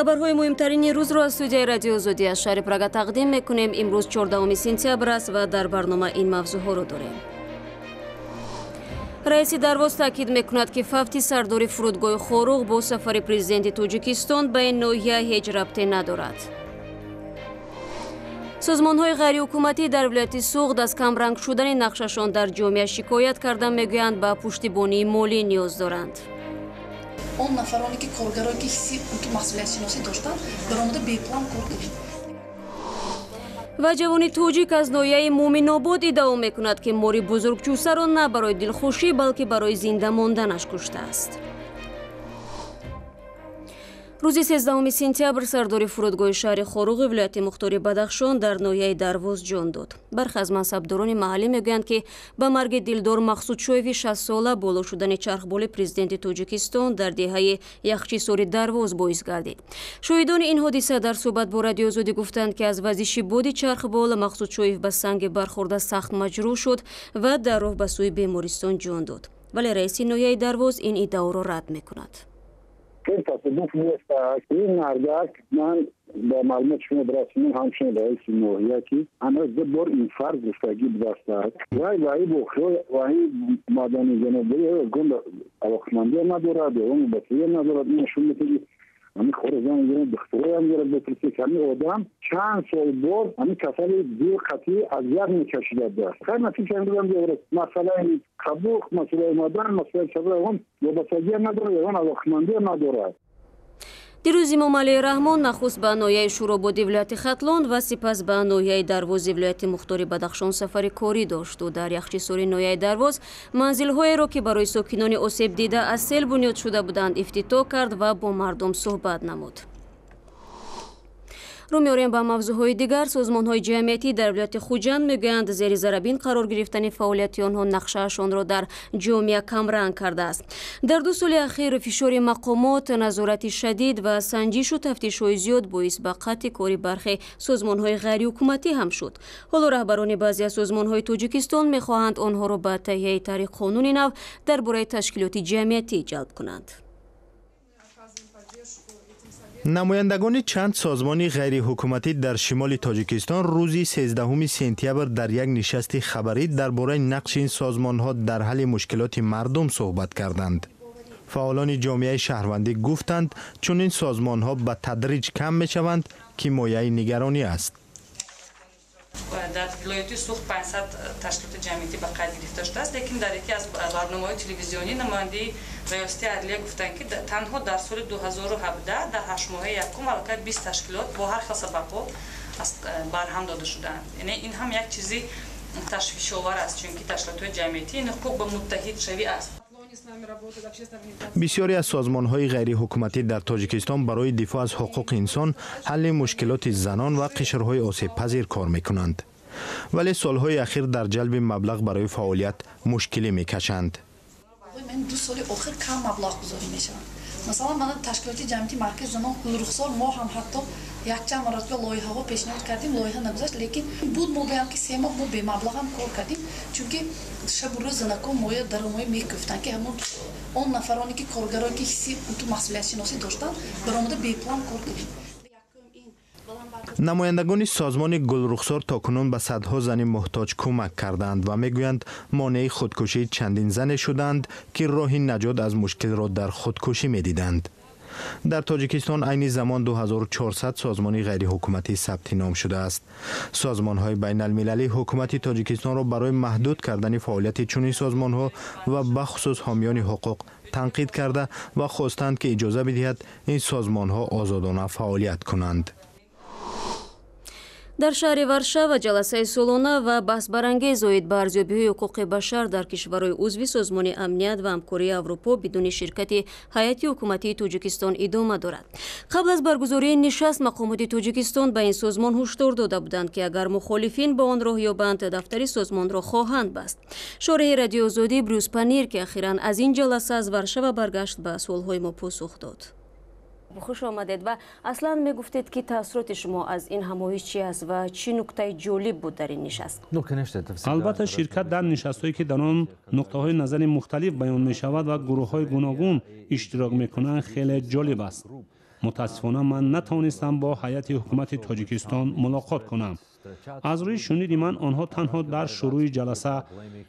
خبرهای مهمترین روز را از استودیوی رادیو آزادی از شهر پراگ تقدیم میکنیم. امروز 14 سپتامبر است و در برنامه این موضوعها را داریم. раиси дарвоз таъкид мекунад ки фавти сардори фурудгоҳи хоруғ бо сафари президенти тоҷикистон ба ин ноҳия ҳеҷ рабте надорад. созмонҳои ғайриҳукуматӣ дар вилояти сӯғд аз камранг шудани нақшашон дар ҷомеа шикоят карда мегӯянд ба пуштибонии молӣ ниёз доранд. он нафароне ки коргарои ки ҳисси масъулиятшиносӣ доштанд баромада беплан кор карданд. و ҷавони тоҷик аз ноҳияи муъминобод иддао мекунад ки мори бузургҷӯсаро на барои дилхушӣ балки барои зинда монданаш куштааст. рӯзи 13 сентябр сардори фурудгоҳи шаҳри хоруғи вилояти мухтори бадахшон дар ноҳияи дарвоз ҷон дод. бархе аз мансабдорони маҳаллӣ мегӯянд ки ба марги дилдор мақсудшоеви 60-сола боло шудани чархболи президенти тоҷикистон дар деҳаи яхчисори дарвоз боис гардид. шоҳидони ин ҳодиса дар сӯҳбат бо радиои озодӣ гуфтанд ки аз вазиши боди чархбол мақсудшоев ба санги бархӯрда сахт маҷрӯҳ шуд ва дар роҳ ба сӯи бемористон ҷон дод. вале раиси ноҳияи дарвоз ин иддаоро рад мекунад. این مردک من با معلومات شما برسونم همچنین رئیس نوحیه که اما بار این فرض گفتگی بدست وای بخواه وای مادانی جنبه گند علاقمندی ندارد اون بطریه ندارد این نشون میده همین خورزان گیرن دختری هم گیرن بپرسی که همین آدم چند سال بار همین کسایی دیر قطعی از یک میکشیده دست خیلی نتیجه هم دیگه مسئله قبوخ مسئله مادن مسئله چبره اون وابستگی نداره اون علاقمندی ندارد. دیروز امام علی رحمان نخست به ноҳияи шӯрободӣ вилояти хатлон ва сипас ба ноҳияи дарвози вилояти мухтори бадахшон сафари корӣ дошту дар яхчисори ноҳияи дарвоз манзилҳоеро ки барои сокинони осебдида аз сел бунёд шуда буданд ифтитоҳ кард ва бо мардум суҳбат намуд. رو می‌آوریم با موضوعهای دیگر. سازمان‌های جمعیتی در ولایت خوجند می‌گویند زیر ضربین قرار گرفتن فعالیت آنها نقشه‌شان را در جامعه کمرنگ کرده است. در 2 سال اخیر فشار مقامات، نظارت شدید و سنجش و تفتیش‌های زیاد باعث به قطع کار برخی سازمان‌های غیر حکومتی هم شد. حالا رهبران بعضی از سازمان‌های تاجیکستان می‌خواهند آنها را به تهیه طرح قانون نو درباره تشکیلات جمعیتی جلب کنند. نمایندگان چند سازمان غیر حکومتی در شمال تاجیکستان روز 13 سپتامبر در یک نشست خبری درباره نقش این سازمان‌ها در حل مشکلات مردم صحبت کردند. فعالان جامعه شهروندی گفتند چون این سازمان‌ها به تدریج کم می‌شوند که مایه نگرانی است. در ولایت سوخ 500 تشکیلات جمعیتی به قید گرفته شده است، لیکن در یکی از برنامه‌های تلویزیونی نماینده ریاستی عدلیه گفتند که تنها در سال 2017 در 8 ماه یکم البته 20 تشکیلات با هر خاص بقا برهم داده شدند. یعنی این هم یک چیزی تشویش‌آور است، چون که تشکیلات جمعیتی این حقوق به متحد شوی است. بسیاری از سازمان‌های غیر حکومتی در تاجیکستان برای دفاع از حقوق انسان، حل مشکلات زنان و قشرهای آسیب‌پذیر کار می‌کنند. ولی سالهای اخیر در جلب مبلغ برای فعالیت مشکلی می‌کشند. من 2 سال آخر کم مبلغ گذاری می‌شوند. مثلا من تشکیلات جمعیتی مرکز زنان رخصار ما هم حتی یک چند مرتبه لایحه‌ها پیشنهاد کردیم، لایحه نگذشت، لیکن بود ما بگم که 3 ماه ما به مبلغ هم کار کردیم، چون که شب و روز زنکان مایه درآمد میگفتن که همون اون نفرانی که کارگرایی که حسی تو مسئولیت شناسی داشتن برآمده بی پلان کار کردیم. نمایندگان سازمان گلرخسار تاکنون به صدها زن محتاج کمک کردند و میگویند مانع خودکشی چندین زن شدند که راه نجات از مشکل را در خودکشی میدیدند. در تاجیکستان عین زمان 2400 سازمان غیر حکومتی ثبت نام شده است. سازمان‌های بین المللی حکومت تاجیکستان را برای محدود کردن فعالیت چنین سازمان‌ها و بخصوص حامیان حقوق تنقید کرده و خواستند که اجازه بدهد این سازمان‌ها آزادانه فعالیت کنند. در شهر ورشава جلسه سالانه و بحث برانگیز اومد به ارزیابی‌های حقوق بشر در کشورهای عضو سازمان امنیت و همکاری اروپا بدون شرکت هیئت حکومتی تاجیکستان ادامه دارد. قبل از برگزاری نشست مقامات تاجیکستان به این سازمان هشدار داده بودند که اگر مخالفین به آن راه یابند دفتر سازمان را خواهند بست. شارح رادیو آزادی بروس پنیر که اخیراً از این جلسه از ورشава برگشت به سوالهای ما پاسخ داد. خوش آمدید و اصلا میگفتید که تاثیرات شما از این همایش چی است و چی نکته جالب بود در این نشست؟ البته شرکت در نشست‌هایی که در آن نقطه‌های نظر مختلف بیان می‌شود و گروه‌های گوناگون اشتراک می‌کنند خیلی جالب است. متاسفانه من نتوانستم با هیئت حکومت تاجیکستان ملاقات کنم. از روی شنود من آنها تنها در شروع جلسه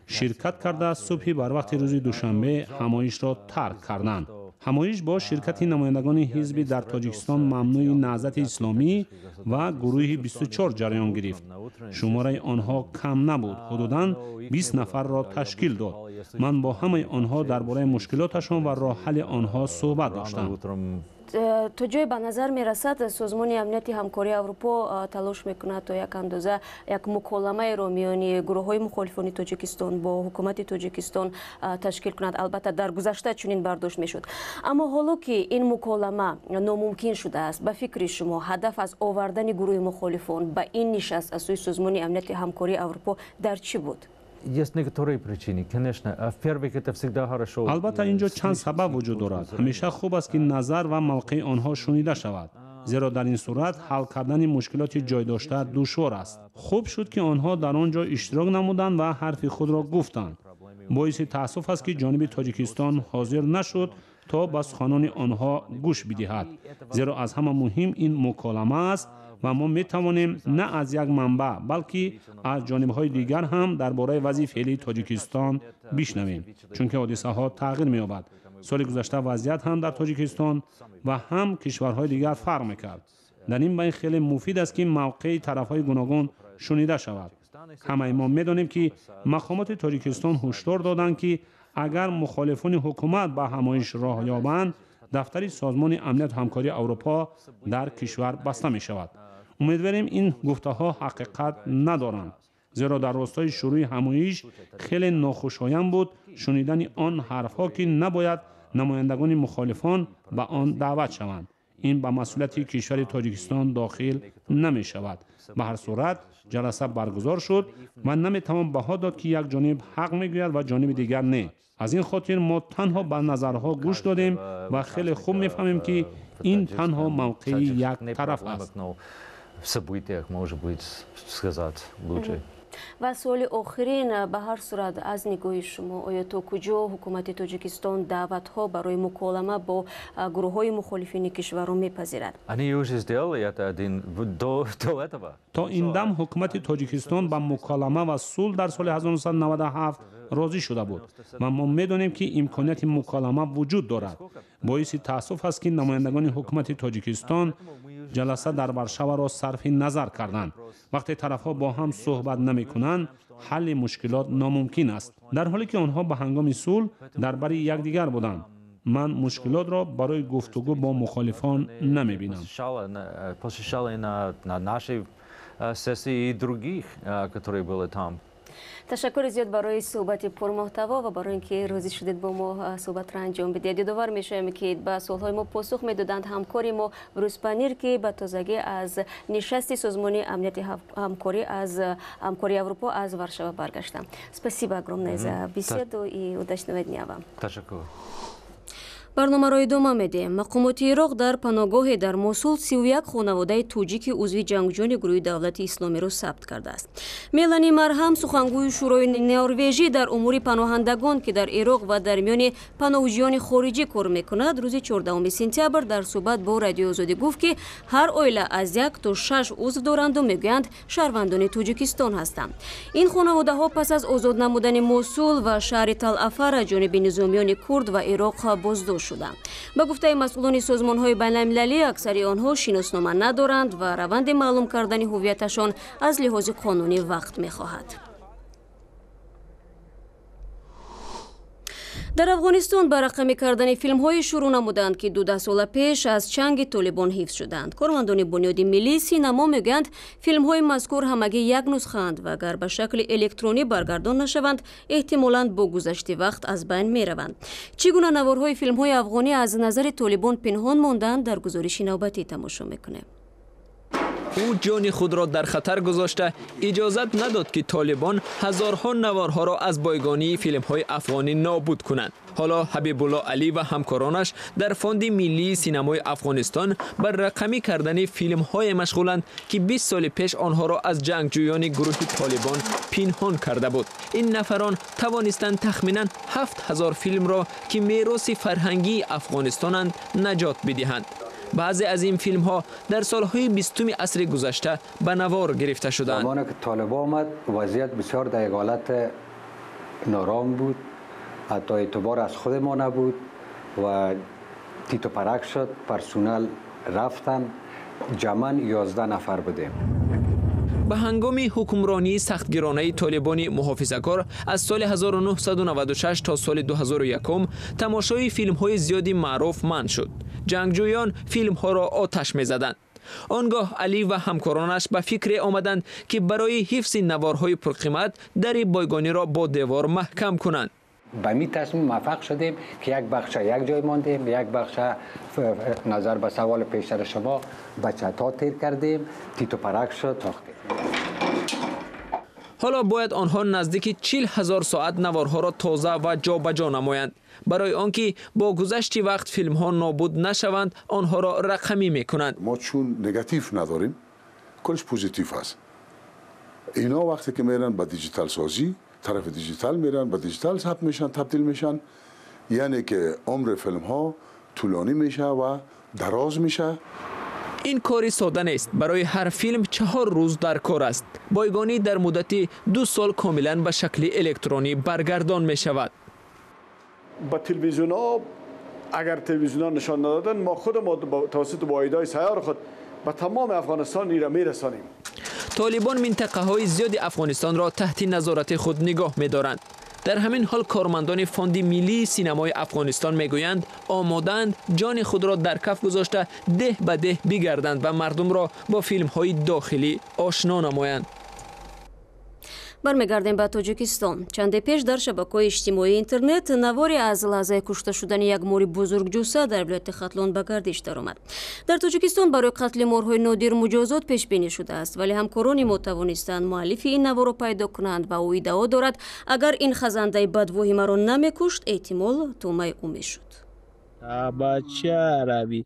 شرکت کرده صبح بر وقت روز دوشنبه همایش را ترک کردند. همایش با شرکت نمایندگان حزب در تاجیکستان ممنوع نهضت اسلامی و گروه 24 جریان گرفت. شماره آنها کم نبود، حدوداً 20 نفر را تشکیل داد. من با همه آنها درباره مشکلاتشان و راه حل آنها صحبت داشتم. تو جای به نظر می رسد سازمان امنیتی همکاری اروپا تلاش میکند تا یک اندازه یک مکالمه را میانی گروه های مخالفان تاجیکستان با حکومت تاجیکستان تشکیل کند. البته در گذشته چنین برداشت میشد، اما حالا که این مکالمه ناممکن شده است، به فکر شما هدف از آوردن گروه مخالفان به این نشست از سوی سازمان امنیتی همکاری اروپا در چی بود؟ البته اینجا چند سبب وجود دارد. همیشه خوب است که نظر و موقع آنها شنیده شود، زیرا در این صورت حل کردن مشکلات جای داشته دشوار است. خوب شد که آنها در آنجا اشتراک نمودند و حرف خود را گفتند. باعث تأسف است که جانب تاجیکستان حاضر نشد تا به سخنان آنها گوش بدهد، زیرا از همه مهم این مکالمه است و ما می توانیم نه از یک منبع بلکه از جانب‌های دیگر هم درباره وضع فعلی تاجیکستان بشنویم، چون که حادثه‌ها تغییر می‌یابد. سال گذشته وضعیت هم در تاجیکستان و هم کشورهای دیگر فرق می‌کرد. در این بین خیلی مفید است که موقع طرف‌های گوناگون شنیده شود. همه ما می‌دانیم که مقامات تاجیکستان هشدار دادند که اگر مخالفان حکومت به همایش راه یابند، دفتر سازمان امنیت همکاری اروپا در کشور بسته می‌شود. امیدواریم این گفته‌ها حقیقت ندارند، زیرا در راستای شروع همایش خیلی ناخوشایند بود شنیدن آن حرف‌ها که نباید نمایندگان مخالفان به آن دعوت شوند. این به مسئولیت کشور تاجیکستان داخل نمی شود. به هر صورت جلسه برگزار شد و نمیتوان بها داد که یک جانب حق میگوید و جانب دیگر نه. از این خاطر ما تنها به نظرها گوش دادیم و خیلی خوب میفهمیم که این تنها موقع یک طرف است. و سوال آخرین، به هر صورت از نگاه شما آیا تا کجا حکومت تاجیکستان دعوت‌ها برای مکالمه با گروه‌های مخالفین کشور را میپذیرد؟ تا این دم حکومت تاجیکستان با مکالمه و صلح در سال 1997 راضی شده بود و ما می‌دانیم که امکانیت مکالمه وجود دارد. باعث تأسف است که نمایندگان حکومت تاجیکستان جلسه در ورشوا را صرف نظر کردند. وقتی طرف‌ها با هم صحبت نمی‌کنند، حل مشکلات ناممکن است، در حالی که آنها به هنگام صلح درباره یکدیگر بودند. من مشکلات را برای گفتگو با مخالفان نمی‌بینم. تشکر زیاد برای صحبت پرمحتوا و برای اینکه راضی شدید با ما صحبت را انجام بدید. یادآور میشم که به سوالهای ما پاسخ میدادند همکاری ما روزپنیر که به تازگی از نشست سازمان امنیت همکاری اروپا از ورشава برگشتم. Спасибо огромное за беседу и удачного дня вам. Ташаккур. барномаро идома медиҳем. мақомоти Ироқ дар паноҳгоҳе дар Мосул 31 хонаводаи тоҷики узви ҷангҷӯёни гурӯҳи давлати исломиро сабт кардааст. Мелани Марҳам, сухангӯи шӯрои норвежӣ дар умури паноҳандагон ки дар Ироқ ва дар миёни паноҳҷӯёни хориҷӣ кор мекунад, рӯзи 14 сентябр дар суҳбат бо Радиои Озодӣ гуфт ки ҳар оила аз 1 то 6 узв доранду мегӯянд шаҳрвандони Тоҷикистон ҳастанд. ин хонаводаҳо пас аз озод намудани Мосул ва шаҳри Тал-Афар аз ҷониби низомиёни курд ва Ироқ боздошт шуданд. ба гуфтаи масъулони созмонҳои байналмилалӣ, аксари онҳо шиноснома надоранд ва раванди маълум кардани ҳуввияташон аз лиҳози қонунӣ вақт мехоҳад. дар афғонистон ба рақамӣ кардани филмҳои шурӯъ намуданд ки 12 сола пеш аз чанги толибон ҳифз шуданд. кормандони бунёди миллии синамо мегӯянд филмҳои мазкур ҳамагӣ як нусхаанд ва агар ба шакли электронӣ баргардон нашаванд, эҳтимолан бо гузашти вақт аз байн мераванд. чӣ гуна наворҳои филмҳои афғонӣ аз назари толибон пинҳон монданд, дар гузориши навбатӣ тамошо мекунем. او جان خود را در خطر گذاشته اجازت نداد که طالبان هزارها نوارها را از بایگانی فیلم‌های افغانی نابود کنند. حالا حبیب الله علی و همکارانش در فاند ملی سینمای افغانستان بر رقمی کردن فیلم‌های مشغولند که 20 سال پیش آنها را از جنگجویان گروه طالبان پنهان کرده بود. این نفران توانستند تخمیناً 7000 فیلم را که میراث فرهنگی افغانستانند نجات بدهند. بعضی از این فیلم ها در سالهای 20 عصر گذشته به نوار گرفته شدند. زمانی که طالبان آمد وضعیت بسیار در یک حالت نارام بود، حتی اعتبار از خود ما نبود و تیت و پرک شد، پرسونل رفتن، جمعاً 11 نفر بودیم. به هنگام حکمرانی سختگیرانه طالبان محافظه‌کار از سال 1996 تا سال 2001 تماشای فیلم‌های زیادی معروف منع شد. جنگجویان فیلم‌ها را آتش می‌زدند. آنگاه علی و همکارانش به فکر آمدند که برای حفظ نوارهای پرقیمت در بایگانی را با دیوار محکم کنند. به می تصمیم موفق شدیم که یک بخش یک جای ماندیم، یک بخش نظر به سوال پیشتر شما به چتا تیر کردیم، تیت و پرک شد ساختیم. حالا باید آنها نزدیک 40,000 ساعت نوارها را تازه و جابجا نمایند. برای آنکه با گذشت وقت فیلم ها نابود نشوند آنها را رقمی میکنند. ما چون نگاتیو نداریم، کلش پوزیتیو است. اینا وقتی که میرن به دیجیتال سازی، طرف دیجیتال میرن، به دیجیتال ثبت میشن، تبدیل میشن، یعنی که عمر فیلم ها طولانی میشه و دراز میشه. این کاری ساده نیست. برای هر فیلم 4 روز در کار است. بایگانی در مدت 2 سال کاملا به شکل الکترونی برگردان می شود. با تلویزیون ها اگر تلویزیون ها نشان ندادن، ما خود توسط واحدهای سیار خود به تمام افغانستان ایرا میرسانیم. طالبان منطقه های زیاد افغانستان را تحت نظارت خود نگاه می دارند. در همین حال کارمندان فوند ملی سینمای افغانستان میگویند آمادند جان خود را در کف گذاشته ده به ده بگردند و مردم را با فیلم های داخلی آشنا نمایند. برمیگردیم به تاجیکستان. چند پیش در شبکه‌های اجتماعی اینترنت نواری از لحظه کشته شدن یک مور بزرگجوسه در ولایت خطلون به گردش درآمد. در تاجیکستان برای قتل مورهای نادر مجازات پیش بینی شده است، ولی همکاران ما توانستند مؤلف این نوار را پیدا کنند و او ادعا دارد اگر این خزنده بدوحی مرا نمیکشت احتمال تومه او میشد. بچه عربی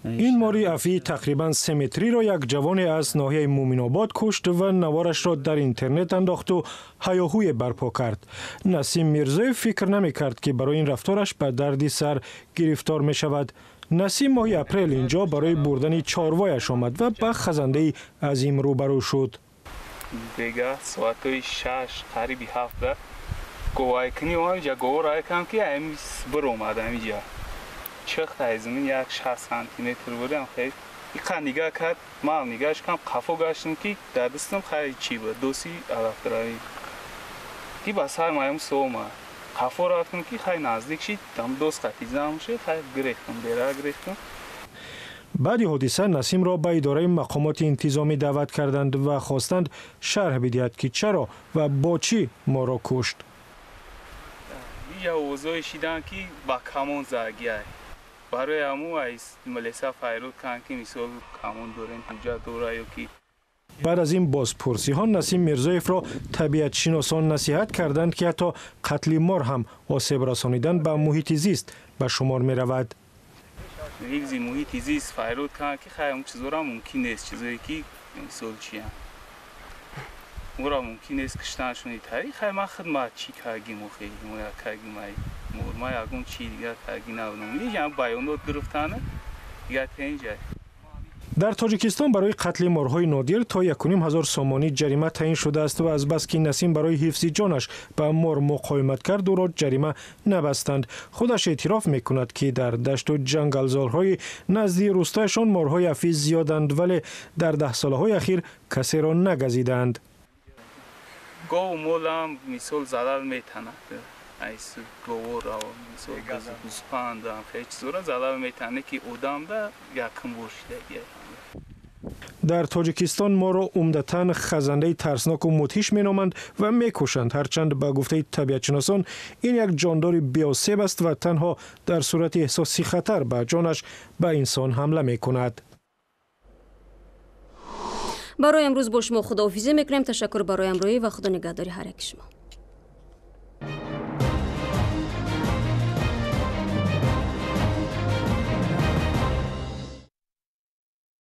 این ماری افی تقریباً 3 متری را یک جوان از ناحیه مومن‌آباد کشت و نوارش را در اینترنت انداخت و هیاهوی برپا کرد. نسیم میرزایی فکر نمی کرد که برای این رفتارش به دردی سر گرفتار می شود. نسیم ماه اپریل اینجا برای بردن چاروایش آمد و به خزنده عظیم روبرو شد. دیگه ساعتای 6 قریبی 7 گواه کنی و اینجا گواه رای کم که همیز بر اومده اینجا. چخت ایزمین 60 سانتی متر بودم. خیلی این نگاه کرد، ما نگاهش کم قفو گشتم که در دستم خیلی چی بود، دوسی علاقه روی که با سر مایم سوما قفو رفتم که خیلی نزدیک شد، دم دوست قتیزم شد، خیلی گرفتم بیرا گرفتم. بعد حادثه نسیم را به اداره مقامات انتظامی دعوت کردند و خواستند شرح بدهد که چرا و با چی ما را کشت. یا اوضاعی شدن که با کمون زاگیه برای همون از ملیسا فایرود کن که مثال کمون دارن توجه دوره یا که بعد از این بازپرسی ها نسیم میرزایف را طبیعت شناسان نصیحت کردند که حتی قتل مار هم آسیب رسانیدن به محیط زیست به شمار می رود. حفظ محیط زیست فایرود کن که خیلی اون چیزا ممکن نیست، چیزایی که مثال چیه مورا ممکن نیست کشتنشونی تاریخ خیلی ما خدمت چی کاگیم و خیلی مویا کاگیم ما یکون چی دیگر کاگی نبودم میگم بیانات گرفتنه دیگر تنجه. در تاجیکستان برای قتل مارهای نادر تا 1,500 سامانی جریمه تعیین شده است و از بس که نسیم برای حفظ جانش به مار مقاومت کرد او را جریمه نبستند. خودش اعتراف میکند که در دشت و جنگلزارهای نزدیک روستایشان مارهای افی زیادند ولی در 10 سالهای اخیر کسی را نگزیدند. گاو مولم مثال زلال میتونه ایس گاو را مثال گوسفند هم خیلی چیزا زلال میتونه که آدم را یکم برشته. در تاجیکستان ما را عمدتاً خزنده ترسناک و مدهش مینامند و میکشند، هرچند به گفته طبیعتشناسان این یک جاندار بی‌آسیب است و تنها در صورت احساسی خطر به جانش به انسان حمله میکند. برای امروز با شما خداحافظی میکنیم. تشکر برای همراهی و خدا نگهداری هر یک شما.